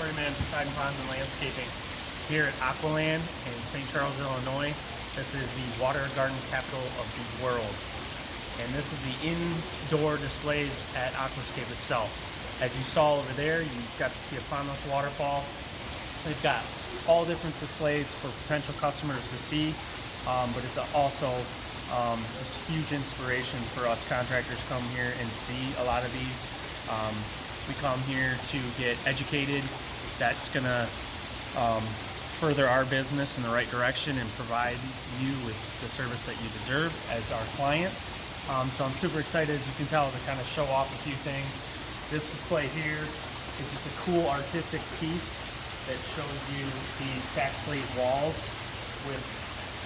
Cory Mann, Poseidon Ponds Landscaping here at Aqualand in St. Charles, Illinois. This is the water garden capital of the world. And this is the indoor displays at Aquascape itself. As you saw over there, you got to see a pondless waterfall. They've got all different displays for potential customers to see, but it's also just huge inspiration for us contractors to come here and see a lot of these. We come here to get educated. That's gonna further our business in the right direction and provide you with the service that you deserve as our clients. So I'm super excited, as you can tell, to kind of show off a few things. This display here is just a cool artistic piece that shows you the stacked slate walls with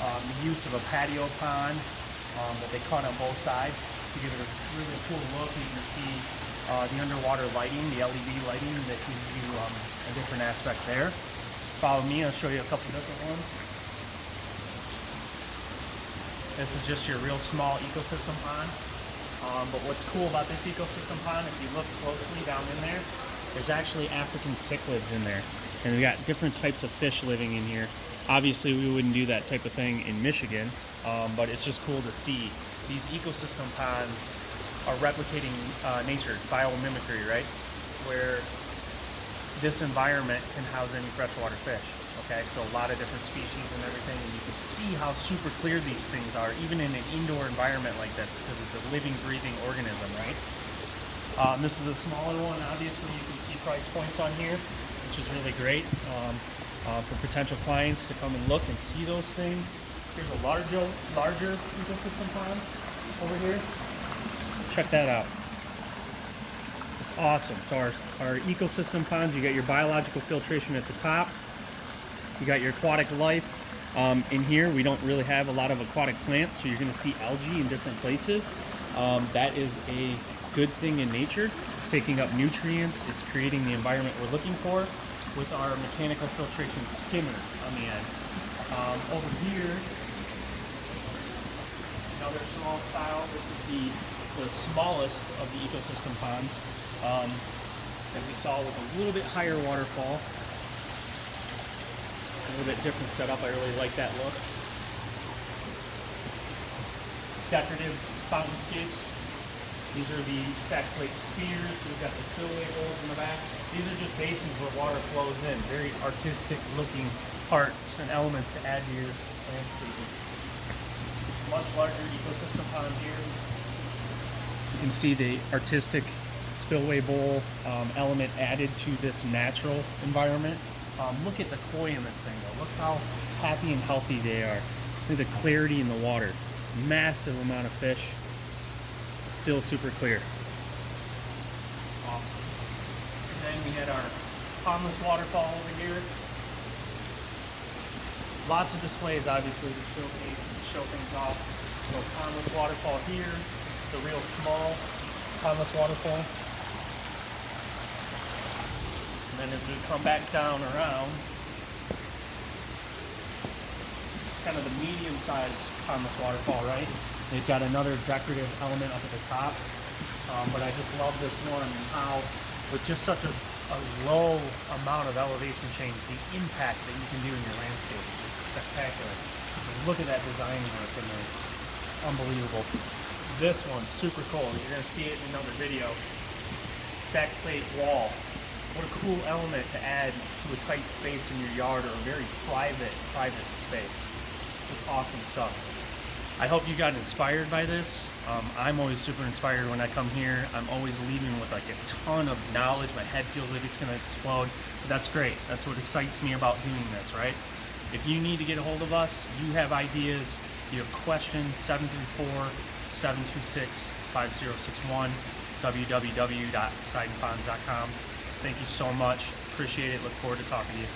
the use of a patio pond that they cut on both sides to give it a really cool look. You can see the underwater lighting, the LED lighting that gives you a different aspect there. Follow me, I'll show you a couple different ones. This is just your real small ecosystem pond. But what's cool about this ecosystem pond, if you look closely down in there, there's actually African cichlids in there. And we've got different types of fish living in here. Obviously, we wouldn't do that type of thing in Michigan, but it's just cool to see. These ecosystem ponds are replicating nature, biomimicry, right? Where this environment can house any freshwater fish, okay? So a lot of different species and everything, and you can see how super clear these things are, even in an indoor environment like this, because it's a living, breathing organism, right? This is a smaller one. Obviously, you can see price points on here, which is really great for potential clients to come and look and see those things. Here's a larger ecosystem pond over here. Check that out. It's awesome. So our ecosystem ponds, you got your biological filtration at the top. You got your aquatic life. In here, we don't really have a lot of aquatic plants, so you're going to see algae in different places. That is a good thing in nature. It's taking up nutrients. It's creating the environment we're looking for with our mechanical filtration skimmer on the end. Over here, another small style. This is the smallest of the ecosystem ponds that we saw, with a little bit higher waterfall. A little bit different setup. I really like that look. Decorative fountainscapes. These are the stacked slate spheres. We've got the spillway bowls in the back. These are just basins where water flows in. Very artistic looking parts and elements to add to your landscaping. Much larger ecosystem pond here. You can see the artistic spillway bowl element added to this natural environment. Look at the koi in this thing though. Look how happy and healthy they are. Look at the clarity in the water. Massive amount of fish. Still super clear. Awesome. And then we had our pondless waterfall over here. Lots of displays, obviously, to showcase and show things off. So pondless waterfall here, the real small pondless waterfall. And then as we come back down around, kind of the medium-sized pondless waterfall, right? They've got another decorative element up at the top, but I just love this one and how, with just such a low amount of elevation change, the impact that you can do in your landscape is spectacular. Look at that design work in there. Unbelievable. This one's super cool. You're going to see it in another video. Stacked slate wall. What a cool element to add to a tight space in your yard, or a very private space. It's awesome stuff. I hope you got inspired by this. I'm always super inspired when I come here. I'm always leaving with like a ton of knowledge. My head feels like it's going to explode. But that's great. That's what excites me about doing this, right? If you need to get a hold of us, you have ideas, you have questions, 734-726-5061, www.poseidonponds.com. Thank you so much. Appreciate it. Look forward to talking to you.